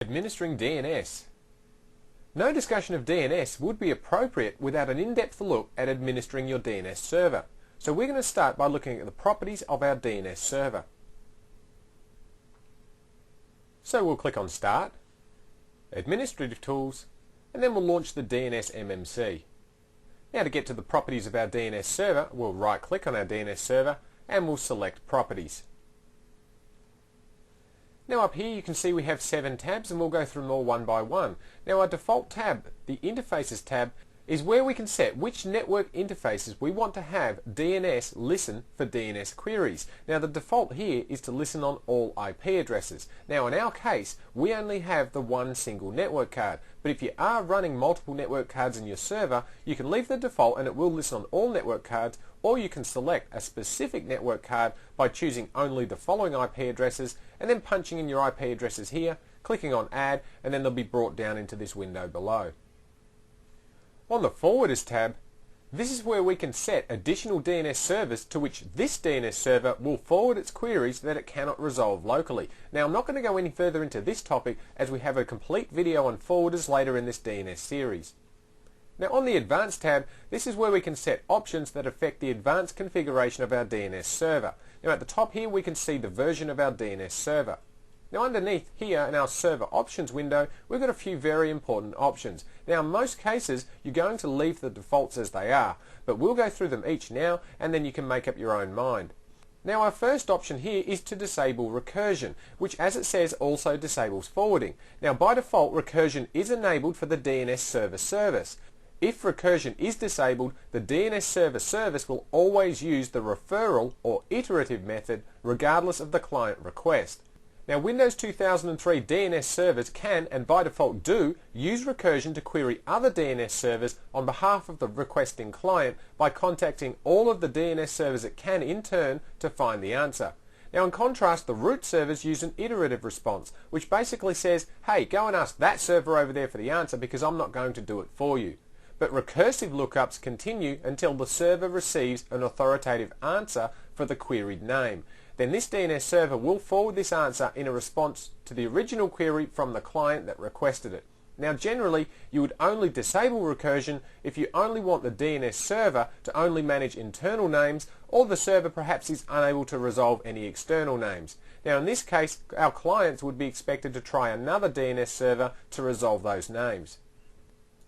Administering DNS. No discussion of DNS would be appropriate without an in-depth look at administering your DNS server. So we're going to start by looking at the properties of our DNS server. So we'll click on Start, Administrative Tools, and then we'll launch the DNS.wmv. Now to get to the properties of our DNS server, we'll right-click on our DNS server and we'll select Properties. Now up here you can see we have 7 tabs and we'll go through them all one by one. Now our default tab, the Interfaces tab, is where we can set which network interfaces we want to have DNS listen for DNS queries. Now the default here is to listen on all IP addresses. Now in our case we only have the one single network card, but if you are running multiple network cards in your server you can leave the default and it will listen on all network cards, or you can select a specific network card by choosing only the following IP addresses and then punching in your IP addresses here, clicking on Add, and then they'll be brought down into this window below. On the Forwarders tab, this is where we can set additional DNS servers to which this DNS server will forward its queries that it cannot resolve locally. Now I'm not going to go any further into this topic as we have a complete video on forwarders later in this DNS series. Now on the Advanced tab, this is where we can set options that affect the advanced configuration of our DNS server. Now at the top here we can see the version of our DNS server. Now underneath here in our server options window we've got a few very important options. Now in most cases you're going to leave the defaults as they are, but we'll go through them each now and then you can make up your own mind. Now our first option here is to disable recursion, which as it says also disables forwarding. Now by default recursion is enabled for the DNS server service. If recursion is disabled, the DNS server service will always use the referral or iterative method regardless of the client request. Now Windows 2003 DNS servers can, and by default do, use recursion to query other DNS servers on behalf of the requesting client by contacting all of the DNS servers it can in turn to find the answer. Now in contrast, the root servers use an iterative response, which basically says, hey, go and ask that server over there for the answer because I'm not going to do it for you. But recursive lookups continue until the server receives an authoritative answer for the queried name. Then this DNS server will forward this answer in a response to the original query from the client that requested it. Now generally you would only disable recursion if you only want the DNS server to only manage internal names, or the server perhaps is unable to resolve any external names. Now in this case our clients would be expected to try another DNS server to resolve those names.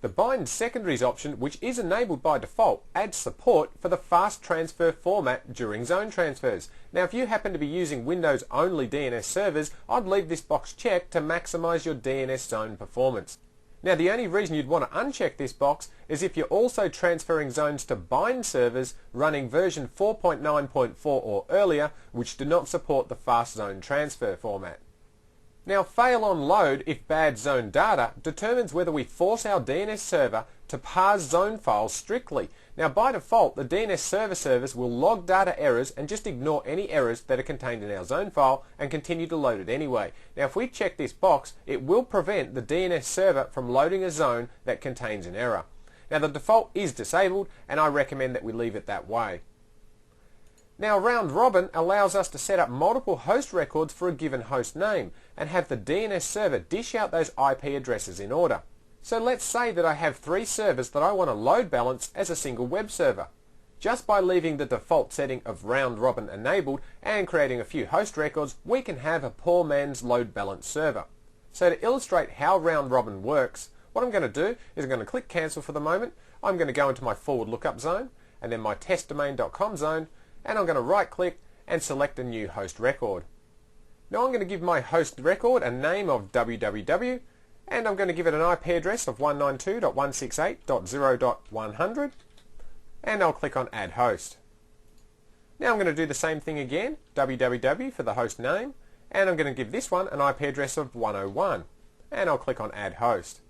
The bind secondaries option, which is enabled by default, adds support for the fast transfer format during zone transfers. Now if you happen to be using Windows only DNS servers, I'd leave this box checked to maximize your DNS zone performance. Now the only reason you'd want to uncheck this box is if you're also transferring zones to bind servers running version 4.9.4 or earlier, which do not support the fast zone transfer format. Now fail on load if bad zone data determines whether we force our DNS server to parse zone files strictly. Now by default the DNS server service will log data errors and just ignore any errors that are contained in our zone file and continue to load it anyway. Now if we check this box, it will prevent the DNS server from loading a zone that contains an error. Now the default is disabled and I recommend that we leave it that way. Now round robin allows us to set up multiple host records for a given host name and have the DNS server dish out those IP addresses in order. So let's say that I have 3 servers that I want to load balance as a single web server. Just by leaving the default setting of round robin enabled and creating a few host records, we can have a poor man's load balance server. So to illustrate how round robin works, what I'm going to do is I'm going to click cancel for the moment. I'm going to go into my forward lookup zone and then my testdomain.com zone, and I'm going to right click and select a new host record. Now I'm going to give my host record a name of www and I'm going to give it an IP address of 192.168.0.100 and I'll click on add host. Now I'm going to do the same thing again, www for the host name, and I'm going to give this one an IP address of 101 and I'll click on add host.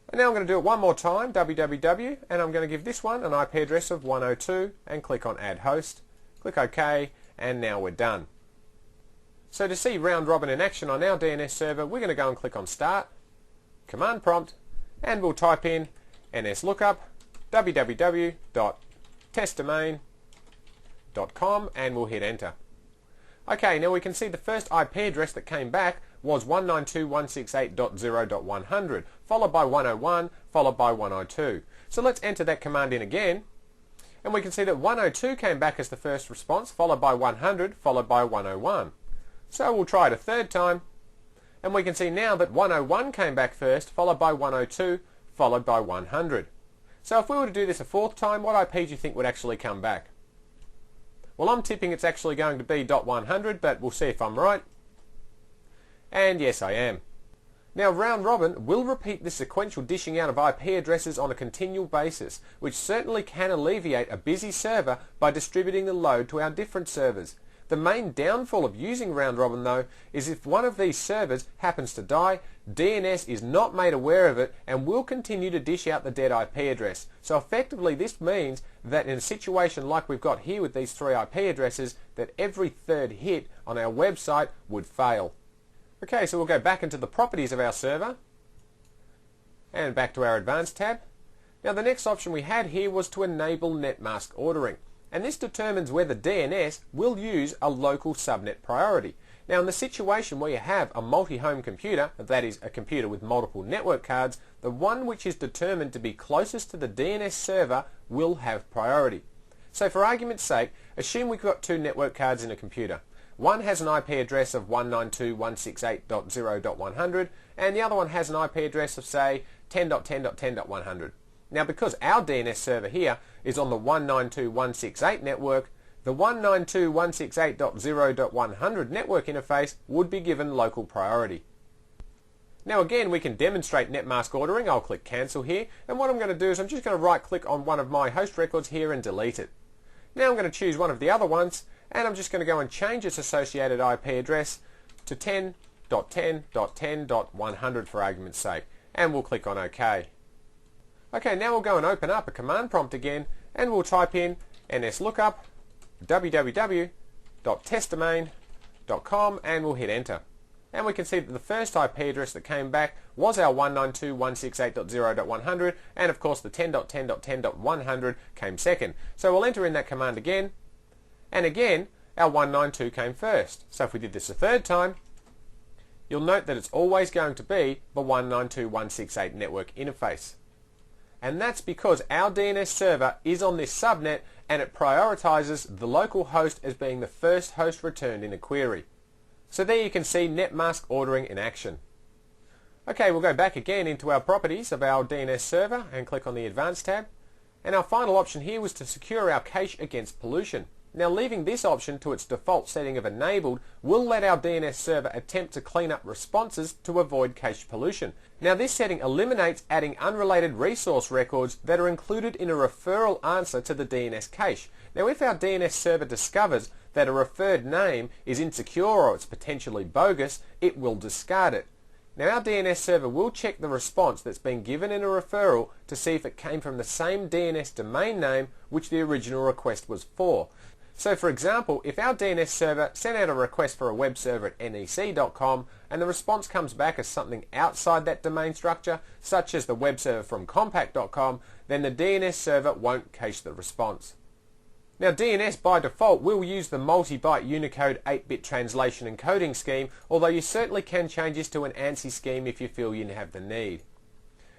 And now I'm going to do it one more time, www, and I'm going to give this one an IP address of 102 and click on add host. Click OK, and now we're done. So to see round robin in action on our DNS server, we're going to go and click on start, command prompt, and we'll type in nslookup www.testdomain.com and we'll hit enter. Okay, now we can see the first IP address that came back was 192.168.0.100, followed by 101, followed by 102. So let's enter that command in again, and we can see that 102 came back as the first response, followed by 100, followed by 101. So we'll try it a third time, and we can see now that 101 came back first, followed by 102, followed by 100. So if we were to do this a fourth time, what IP do you think would actually come back? Well, I'm tipping it's actually going to be .100, but we'll see if I'm right. And yes, I am. Now, round robin will repeat this sequential dishing out of IP addresses on a continual basis, which certainly can alleviate a busy server by distributing the load to our different servers. The main downfall of using round robin, though, is if one of these servers happens to die, DNS is not made aware of it and will continue to dish out the dead IP address. So effectively this means that in a situation like we've got here with these three IP addresses, that every third hit on our website would fail. Okay, so we'll go back into the properties of our server and back to our advanced tab. Now the next option we had here was to enable netmask ordering. And this determines whether DNS will use a local subnet priority. Now in the situation where you have a multi-home computer, that is a computer with multiple network cards, the one which is determined to be closest to the DNS server will have priority. So for argument's sake, assume we've got two network cards in a computer. One has an IP address of 192.168.0.100 and the other one has an IP address of say 10.10.10.100. Now because our DNS server here is on the 192.168 network, the 192.168.0.100 network interface would be given local priority. Now again, we can demonstrate netmask ordering. I'll click cancel here, and what I'm going to do is I'm just going to right click on one of my host records here and delete it. Now I'm going to choose one of the other ones, and I'm just going to go and change its associated IP address to 10.10.10.100 for argument's sake, and we'll click on OK. Okay, now we'll go and open up a command prompt again, and we'll type in nslookup www.testdomain.com and we'll hit enter. And we can see that the first IP address that came back was our 192.168.0.100, and of course the 10.10.10.100 came second. So we'll enter in that command again, and again our 192 came first. So if we did this a third time, you'll note that it's always going to be the 192.168 network interface. And that's because our DNS server is on this subnet and it prioritizes the local host as being the first host returned in a query. So there you can see netmask ordering in action. Okay, we'll go back again into our properties of our DNS server and click on the Advanced tab. And our final option here was to secure our cache against pollution. Now leaving this option to its default setting of enabled will let our DNS server attempt to clean up responses to avoid cache pollution. Now this setting eliminates adding unrelated resource records that are included in a referral answer to the DNS cache. Now if our DNS server discovers that a referred name is insecure or it's potentially bogus, it will discard it. Now our DNS server will check the response that's been given in a referral to see if it came from the same DNS domain name which the original request was for. So for example, if our DNS server sent out a request for a web server at nec.com and the response comes back as something outside that domain structure, such as the web server from compact.com, then the DNS server won't cache the response. Now DNS by default will use the multi-byte Unicode 8-bit translation encoding scheme, although you certainly can change this to an ANSI scheme if you feel you have the need.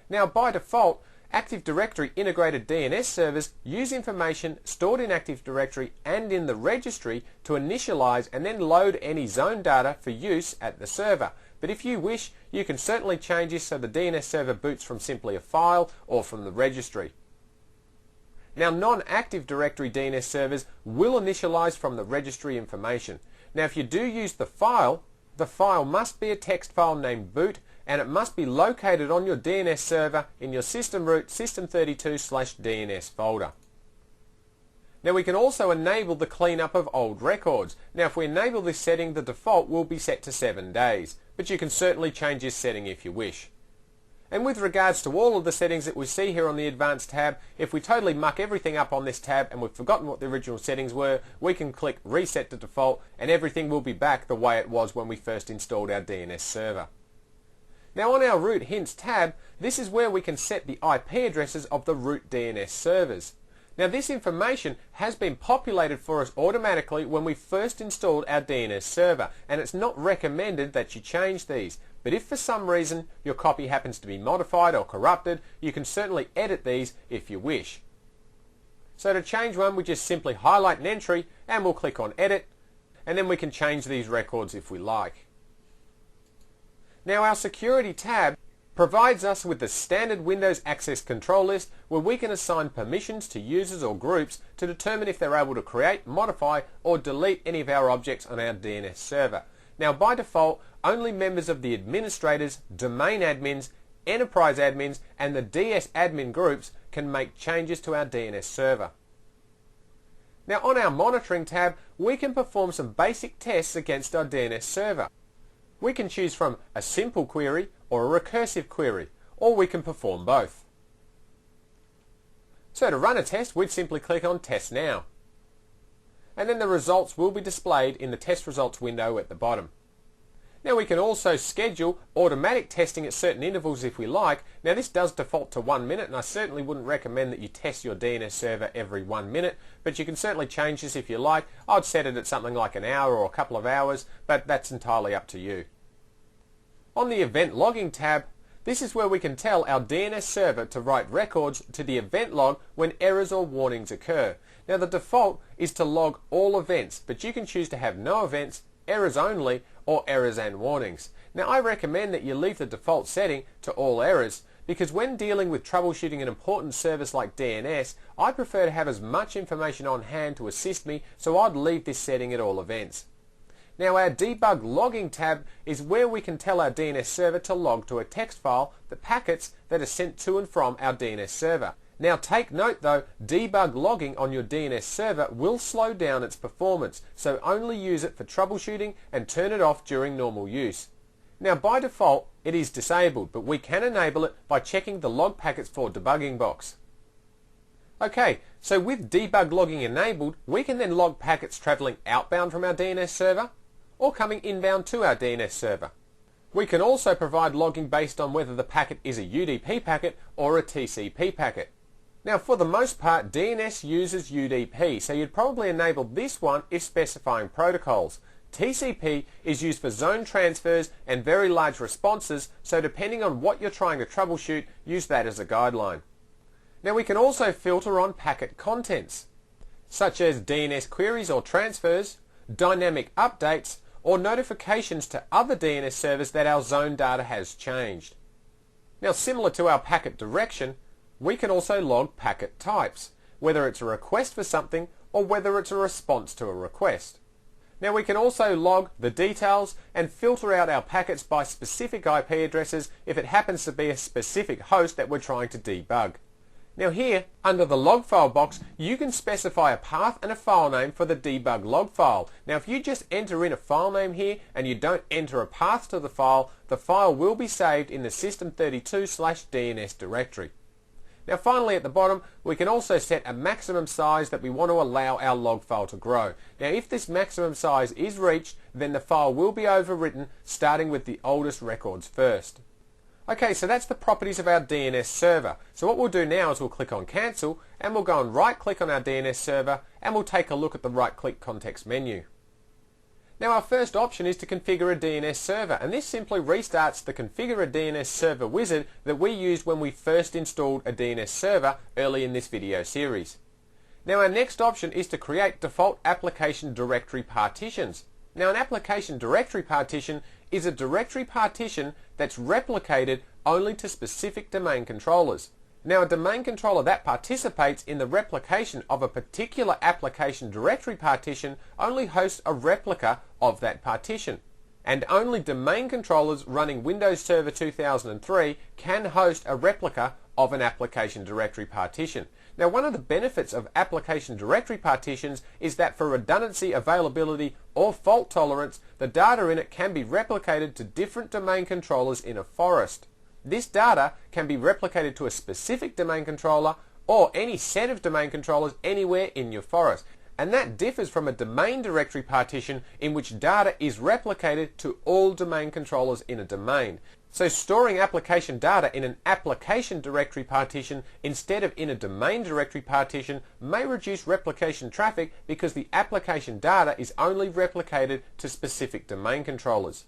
Now by default, Active Directory integrated DNS servers use information stored in Active Directory and in the registry to initialize and then load any zone data for use at the server. But if you wish, you can certainly change this so the DNS server boots from simply a file or from the registry. Now non-Active Directory DNS servers will initialize from the registry information. Now if you do use the file must be a text file named boot, and it must be located on your DNS server in your system root system32/DNS folder. Now we can also enable the cleanup of old records. Now if we enable this setting, the default will be set to 7 days, but you can certainly change this setting if you wish. And with regards to all of the settings that we see here on the Advanced tab, if we totally muck everything up on this tab and we've forgotten what the original settings were, we can click Reset to Default and everything will be back the way it was when we first installed our DNS server. Now on our Root Hints tab, this is where we can set the IP addresses of the root DNS servers. Now this information has been populated for us automatically when we first installed our DNS server, and it's not recommended that you change these. But if for some reason your copy happens to be modified or corrupted, you can certainly edit these if you wish. So to change one, we just simply highlight an entry and we'll click on Edit, and then we can change these records if we like. Now our Security tab provides us with the standard Windows access control list where we can assign permissions to users or groups to determine if they're able to create, modify or delete any of our objects on our DNS server. Now by default, only members of the administrators, domain admins, enterprise admins and the DS admin groups can make changes to our DNS server. Now on our monitoring tab, we can perform some basic tests against our DNS server. We can choose from a simple query or a recursive query, or we can perform both. So to run a test, we'd simply click on Test Now. And then the results will be displayed in the test results window at the bottom. Now we can also schedule automatic testing at certain intervals if we like. Now this does default to 1 minute, and I certainly wouldn't recommend that you test your DNS server every 1 minute, but you can certainly change this if you like. I'd set it at something like an hour or a couple of hours, but that's entirely up to you. On the Event Logging tab, this is where we can tell our DNS server to write records to the event log when errors or warnings occur. Now the default is to log all events, but you can choose to have no events, errors only, or errors and warnings. Now I recommend that you leave the default setting to all errors, because when dealing with troubleshooting an important service like DNS, I prefer to have as much information on hand to assist me, so I'd leave this setting at all events. Now our Debug Logging tab is where we can tell our DNS server to log to a text file the packets that are sent to and from our DNS server. Now take note though, debug logging on your DNS server will slow down its performance, so only use it for troubleshooting and turn it off during normal use. Now by default it is disabled, but we can enable it by checking the log packets for debugging box. Okay, so with debug logging enabled, we can then log packets traveling outbound from our DNS server or coming inbound to our DNS server. We can also provide logging based on whether the packet is a UDP packet or a TCP packet. Now for the most part, DNS uses UDP, so you'd probably enable this one if specifying protocols. TCP is used for zone transfers and very large responses, so depending on what you're trying to troubleshoot, use that as a guideline. Now we can also filter on packet contents, such as DNS queries or transfers, dynamic updates, or notifications to other DNS servers that our zone data has changed. Now similar to our packet direction, we can also log packet types, whether it's a request for something or whether it's a response to a request. Now we can also log the details and filter out our packets by specific IP addresses if it happens to be a specific host that we're trying to debug. Now here, under the log file box, you can specify a path and a file name for the debug log file. Now if you just enter in a file name here and you don't enter a path to the file will be saved in the system32/DNS directory. Now finally at the bottom, we can also set a maximum size that we want to allow our log file to grow. Now if this maximum size is reached, then the file will be overwritten, starting with the oldest records first. Okay, so that's the properties of our DNS server. So what we'll do now is we'll click on Cancel, and we'll go and right click on our DNS server, and we'll take a look at the right click context menu. Now our first option is to configure a DNS server, and this simply restarts the Configure a DNS Server wizard that we used when we first installed a DNS server early in this video series. Now our next option is to create default application directory partitions. Now an application directory partition is a directory partition that's replicated only to specific domain controllers. Now a domain controller that participates in the replication of a particular application directory partition only hosts a replica of that partition. And only domain controllers running Windows Server 2003 can host a replica of an application directory partition. Now one of the benefits of application directory partitions is that for redundancy, availability or fault tolerance, the data in it can be replicated to different domain controllers in a forest. This data can be replicated to a specific domain controller or any set of domain controllers anywhere in your forest. And that differs from a domain directory partition in which data is replicated to all domain controllers in a domain. So storing application data in an application directory partition instead of in a domain directory partition may reduce replication traffic because the application data is only replicated to specific domain controllers.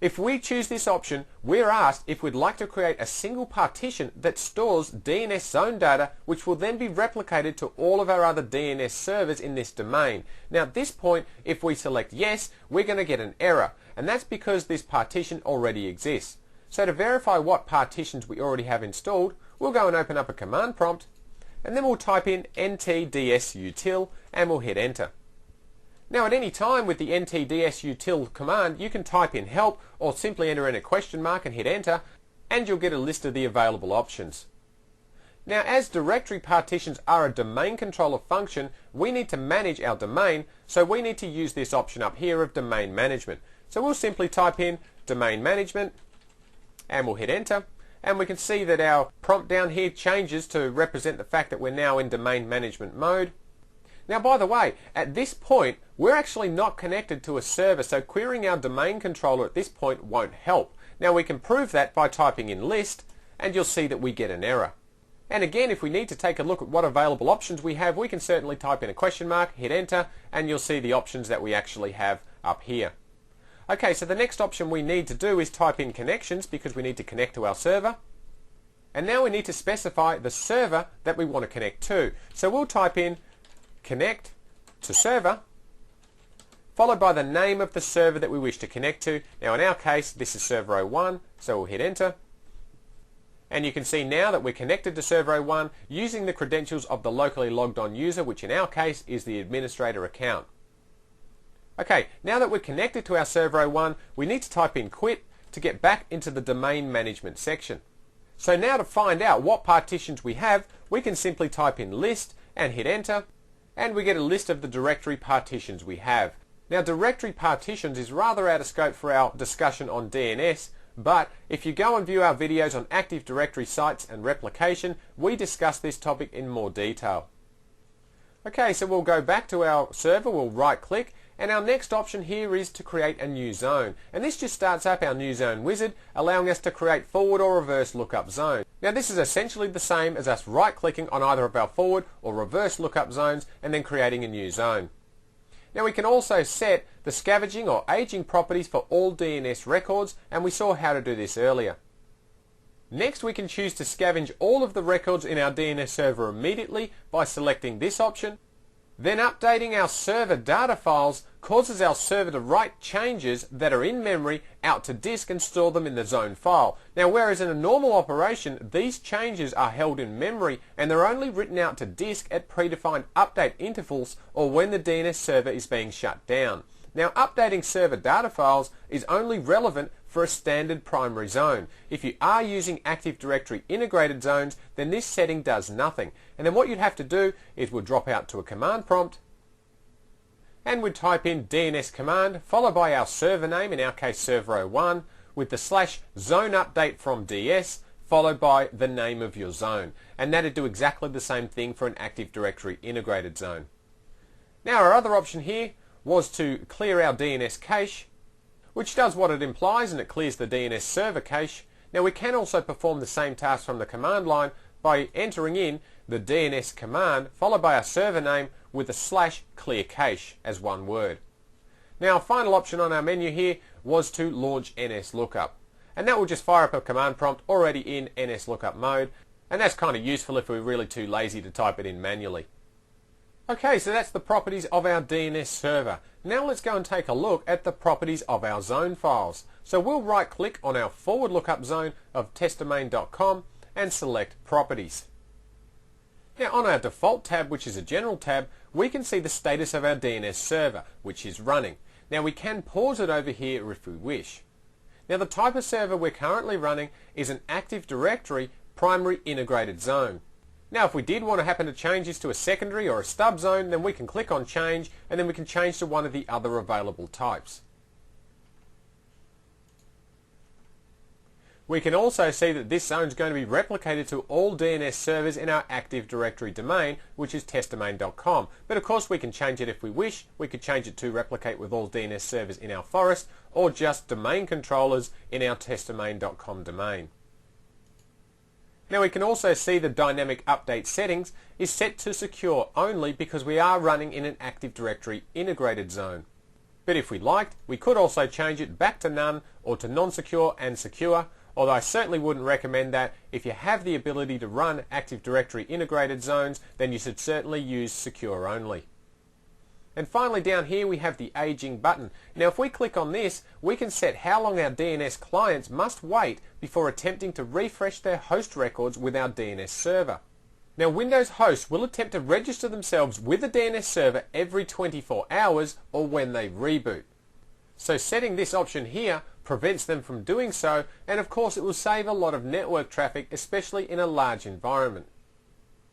If we choose this option, we're asked if we'd like to create a single partition that stores DNS zone data, which will then be replicated to all of our other DNS servers in this domain. Now at this point, if we select yes, we're going to get an error, and that's because this partition already exists. So to verify what partitions we already have installed, we'll go and open up a command prompt, and then we'll type in ntdsutil, and we'll hit enter. Now at any time with the ntdsutil command, you can type in help or simply enter in a question mark and hit enter, and you'll get a list of the available options. Now as directory partitions are a domain controller function, we need to manage our domain, so we need to use this option up here of domain management. So we'll simply type in domain management and we'll hit enter, and we can see that our prompt down here changes to represent the fact that we're now in domain management mode. Now by the way, at this point we're actually not connected to a server, so querying our domain controller at this point won't help. Now we can prove that by typing in list, and you'll see that we get an error. And again, if we need to take a look at what available options we have, we can certainly type in a question mark, hit enter, and you'll see the options that we actually have up here. Okay, so the next option we need to do is type in connections because we need to connect to our server. And now we need to specify the server that we want to connect to. So we'll type in connect to server, followed by the name of the server that we wish to connect to. Now in our case, this is server 01, so we'll hit enter. And you can see now that we're connected to server 01 using the credentials of the locally logged on user, which in our case is the administrator account. Okay, now that we're connected to our server 01, we need to type in quit to get back into the domain management section. So now to find out what partitions we have, we can simply type in list and hit enter, and we get a list of the directory partitions we have. Now directory partitions is rather out of scope for our discussion on DNS, but if you go and view our videos on Active Directory sites and replication, we discuss this topic in more detail. Okay, so we'll go back to our server, we'll right click, and our next option here is to create a new zone. And this just starts up our new zone wizard, allowing us to create forward or reverse lookup zones. Now this is essentially the same as us right clicking on either of our forward or reverse lookup zones and then creating a new zone. Now we can also set the scavenging or aging properties for all DNS records, and we saw how to do this earlier. Next we can choose to scavenge all of the records in our DNS server immediately by selecting this option. Then updating our server data files causes our server to write changes that are in memory out to disk and store them in the zone file. Now whereas in a normal operation these changes are held in memory and they're only written out to disk at predefined update intervals or when the DNS server is being shut down. Now updating server data files is only relevant for a standard primary zone. If you are using Active Directory integrated zones, then this setting does nothing. And then what you'd have to do is we'll drop out to a command prompt and we'd type in DNS command followed by our server name, in our case server 01, with the /zone update from DS followed by the name of your zone. And that'd do exactly the same thing for an Active Directory integrated zone. Now our other option here was to clear our DNS cache, which does what it implies, and it clears the DNS server cache. Now we can also perform the same task from the command line by entering in the DNS command followed by our server name with the /clear cache as one word. Now our final option on our menu here was to launch NSLookup, and that will just fire up a command prompt already in NSLookup mode, and that's kind of useful if we're really too lazy to type it in manually. Okay, so that's the properties of our DNS server. Now let's go and take a look at the properties of our zone files. So we'll right click on our forward lookup zone of testdomain.com and select properties. Now on our default tab, which is a general tab, we can see the status of our DNS server, which is running. Now we can pause it over here if we wish. Now the type of server we're currently running is an Active Directory primary integrated zone. Now if we did want to happen to change this to a secondary or a stub zone, then we can click on change and then we can change to one of the other available types. We can also see that this zone is going to be replicated to all DNS servers in our Active Directory domain, which is testdomain.com. But of course we can change it if we wish. We could change it to replicate with all DNS servers in our forest, or just domain controllers in our testdomain.com domain. Now we can also see the dynamic update settings is set to secure only because we are running in an Active Directory integrated zone. But if we liked, we could also change it back to none or to non-secure and secure, although I certainly wouldn't recommend that. If you have the ability to run Active Directory integrated zones, then you should certainly use secure only. And finally down here we have the aging button. Now if we click on this, we can set how long our DNS clients must wait before attempting to refresh their host records with our DNS server. Now Windows hosts will attempt to register themselves with a DNS server every 24 hours or when they reboot. So setting this option here prevents them from doing so, and of course it will save a lot of network traffic, especially in a large environment.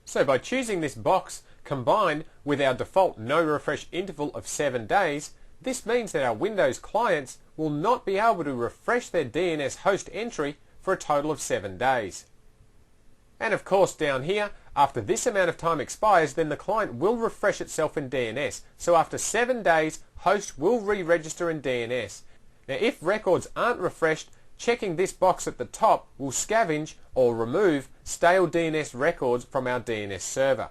So by choosing this box combined with our default no refresh interval of 7 days, this means that our Windows clients will not be able to refresh their DNS host entry for a total of 7 days. And of course down here, after this amount of time expires, then the client will refresh itself in DNS. So after 7 days, host will re-register in DNS. Now if records aren't refreshed, checking this box at the top will scavenge or remove stale DNS records from our DNS server.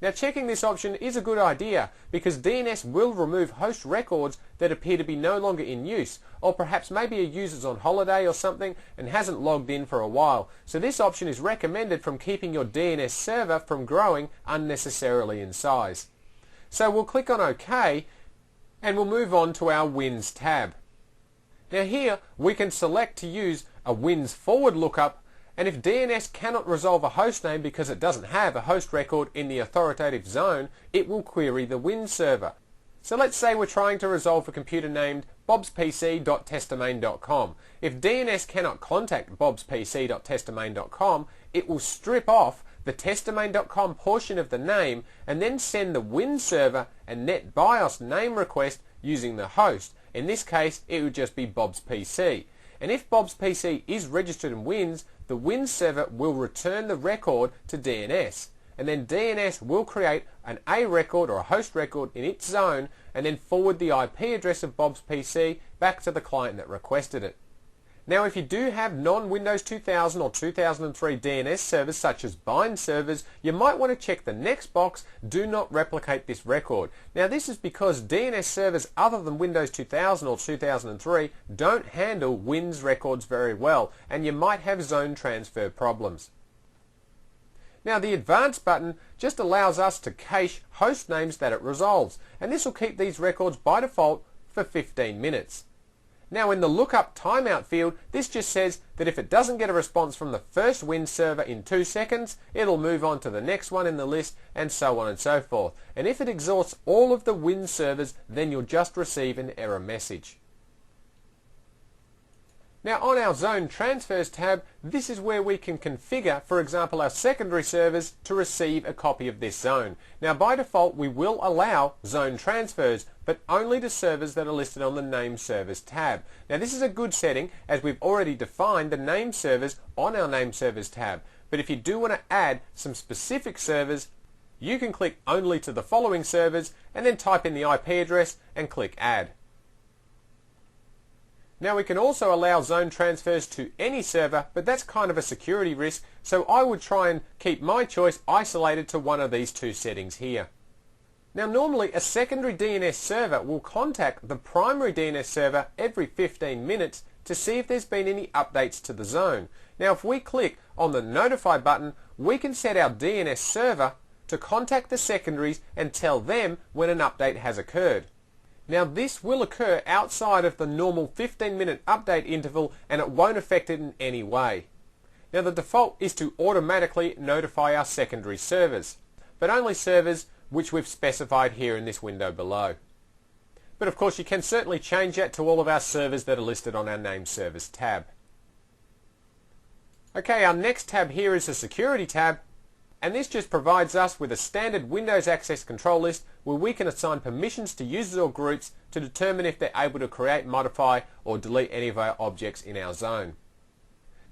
Now checking this option is a good idea because DNS will remove host records that appear to be no longer in use, or perhaps maybe a user's on holiday or something and hasn't logged in for a while. So this option is recommended from keeping your DNS server from growing unnecessarily in size. So we'll click on OK and we'll move on to our Wins tab. Now here we can select to use a Wins forward lookup, and if DNS cannot resolve a hostname because it doesn't have a host record in the authoritative zone, it will query the Wins server. So let's say we're trying to resolve a computer named bobspc.testdomain.com. If DNS cannot contact bobspc.testdomain.com, it will strip off the testdomain.com portion of the name and then send the Wins server a NetBIOS name request using the host. In this case, it would just be Bob's PC. And if Bob's PC is registered in Wins, the Wins server will return the record to DNS. And then DNS will create an A record or a host record in its zone and then forward the IP address of Bob's PC back to the client that requested it. Now if you do have non-Windows 2000 or 2003 DNS servers such as bind servers, you might want to check the next box, do not replicate this record. Now this is because DNS servers other than Windows 2000 or 2003 don't handle Wins records very well, and you might have zone transfer problems. Now the Advanced button just allows us to cache host names that it resolves, and this will keep these records by default for 15 minutes. Now in the lookup timeout field, this just says that if it doesn't get a response from the first Wins server in 2 seconds, it'll move on to the next one in the list, and so on and so forth. And if it exhausts all of the Wins servers, then you'll just receive an error message. Now on our Zone Transfers tab, this is where we can configure, for example, our secondary servers to receive a copy of this zone. Now by default we will allow zone transfers, but only to servers that are listed on the Name Servers tab. Now this is a good setting as we've already defined the name servers on our Name Servers tab. But if you do want to add some specific servers, you can click only to the following servers and then type in the IP address and click Add. Now we can also allow zone transfers to any server, but that's kind of a security risk, so I would try and keep my choice isolated to one of these two settings here. Now normally a secondary DNS server will contact the primary DNS server every 15 minutes to see if there's been any updates to the zone. Now if we click on the Notify button, we can set our DNS server to contact the secondaries and tell them when an update has occurred. Now this will occur outside of the normal 15-minute update interval and it won't affect it in any way. Now the default is to automatically notify our secondary servers, but only servers which we've specified here in this window below. But of course you can certainly change that to all of our servers that are listed on our Name Servers tab. Okay, our next tab here is the Security tab, and this just provides us with a standard Windows access control list where we can assign permissions to users or groups to determine if they're able to create, modify or delete any of our objects in our zone.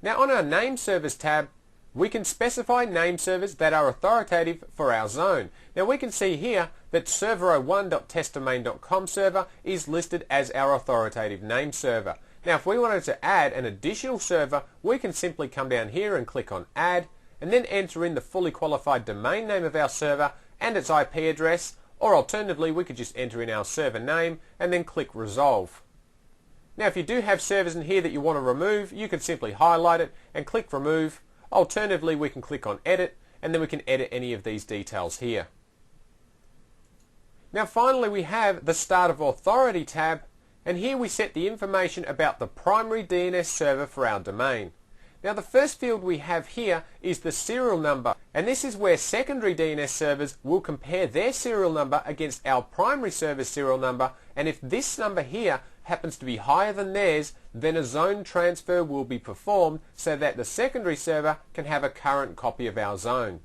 Now on our Name Servers tab, we can specify name servers that are authoritative for our zone. Now we can see here that server01.testdomain.com server is listed as our authoritative name server. Now if we wanted to add an additional server, we can simply come down here and click on Add, and then enter in the fully qualified domain name of our server and its IP address, or alternatively we could just enter in our server name and then click Resolve. Now if you do have servers in here that you want to remove, you can simply highlight it and click Remove. Alternatively we can click on Edit, and then we can edit any of these details here. Now finally we have the Start of Authority tab, and here we set the information about the primary DNS server for our domain. Now the first field we have here is the serial number, and this is where secondary DNS servers will compare their serial number against our primary server's serial number, and if this number here happens to be higher than theirs, then a zone transfer will be performed so that the secondary server can have a current copy of our zone.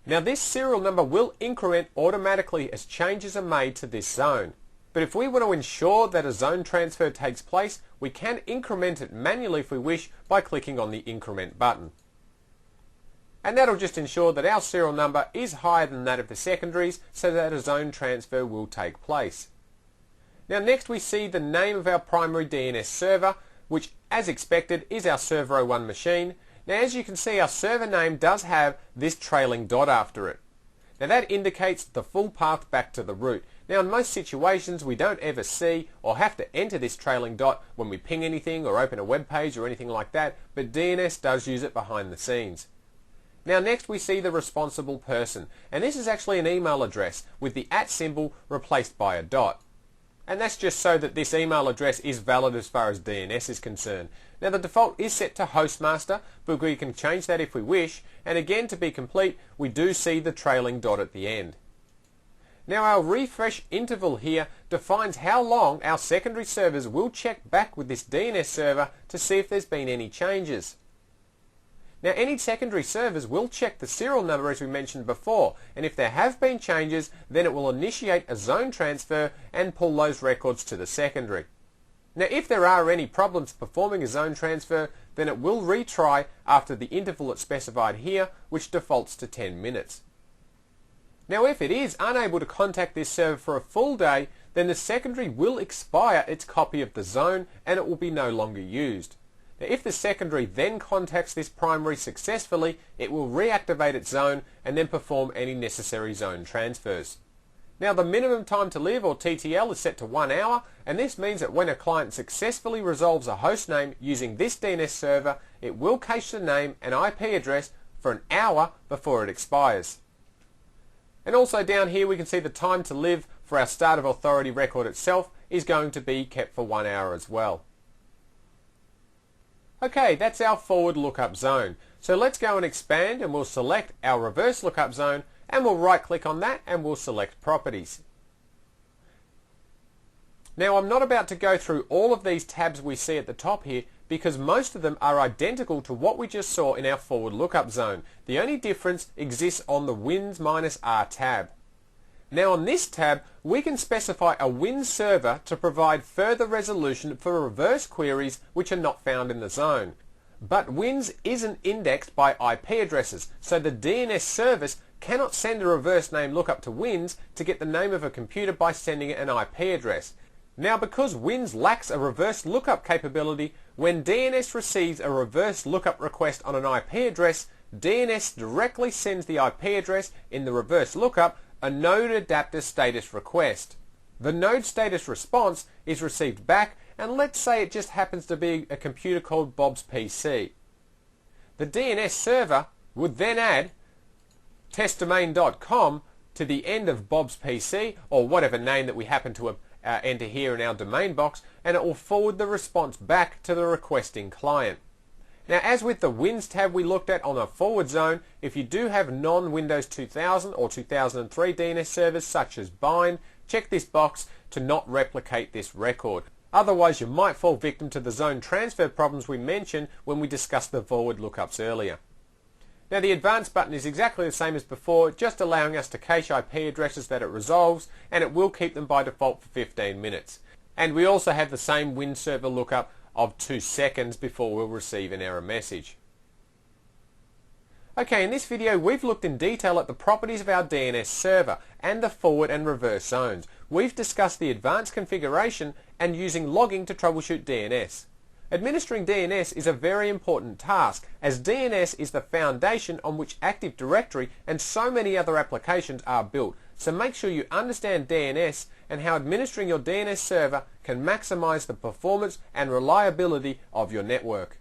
Now this serial number will increment automatically as changes are made to this zone. But if we want to ensure that a zone transfer takes place, we can increment it manually if we wish by clicking on the Increment button. And that'll just ensure that our serial number is higher than that of the secondaries so that a zone transfer will take place. Now next we see the name of our primary DNS server, which as expected is our server01 machine. Now as you can see, our server name does have this trailing dot after it. Now that indicates the full path back to the root. Now in most situations we don't ever see or have to enter this trailing dot when we ping anything or open a web page or anything like that, but DNS does use it behind the scenes. Now next we see the responsible person, and this is actually an email address with the @ symbol replaced by a dot. And that's just so that this email address is valid as far as DNS is concerned. Now the default is set to hostmaster, but we can change that if we wish, and again to be complete we do see the trailing dot at the end. Now our refresh interval here defines how long our secondary servers will check back with this DNS server to see if there's been any changes. Now any secondary servers will check the serial number as we mentioned before, and if there have been changes then it will initiate a zone transfer and pull those records to the secondary. Now if there are any problems performing a zone transfer, then it will retry after the interval it's specified here, which defaults to 10 minutes. Now if it is unable to contact this server for a full day, then the secondary will expire its copy of the zone and it will be no longer used. Now if the secondary then contacts this primary successfully, it will reactivate its zone and then perform any necessary zone transfers. Now the minimum time to live, or TTL, is set to 1 hour, and this means that when a client successfully resolves a host name using this DNS server, it will cache the name and IP address for an hour before it expires. And also down here we can see the time to live for our Start of Authority record itself is going to be kept for 1 hour as well. Okay, that's our forward lookup zone. So let's go and expand, and we'll select our reverse lookup zone, and we'll right click on that and we'll select Properties. Now I'm not about to go through all of these tabs we see at the top here because most of them are identical to what we just saw in our forward lookup zone. The only difference exists on the Wins-R tab. Now on this tab we can specify a Wins server to provide further resolution for reverse queries which are not found in the zone. But Wins isn't indexed by IP addresses, so the DNS service cannot send a reverse name lookup to Wins to get the name of a computer by sending it an IP address. Now because Wins lacks a reverse lookup capability, when DNS receives a reverse lookup request on an IP address, DNS directly sends the IP address in the reverse lookup a node adapter status request. The node status response is received back, and let's say it just happens to be a computer called Bob's PC. The DNS server would then add testdomain.com to the end of Bob's PC, or whatever name that we happen to enter here in our domain box, and it will forward the response back to the requesting client. Now as with the Wins tab we looked at on a forward zone, if you do have non-Windows 2000 or 2003 DNS servers such as Bind, check this box to not replicate this record. Otherwise you might fall victim to the zone transfer problems we mentioned when we discussed the forward lookups earlier. Now the Advanced button is exactly the same as before, just allowing us to cache IP addresses that it resolves, and it will keep them by default for 15 minutes. And we also have the same Wins server lookup of 2 seconds before we'll receive an error message. Okay, in this video we've looked in detail at the properties of our DNS server and the forward and reverse zones. We've discussed the advanced configuration and using logging to troubleshoot DNS. Administering DNS is a very important task, as DNS is the foundation on which Active Directory and so many other applications are built. So make sure you understand DNS and how administering your DNS server can maximize the performance and reliability of your network.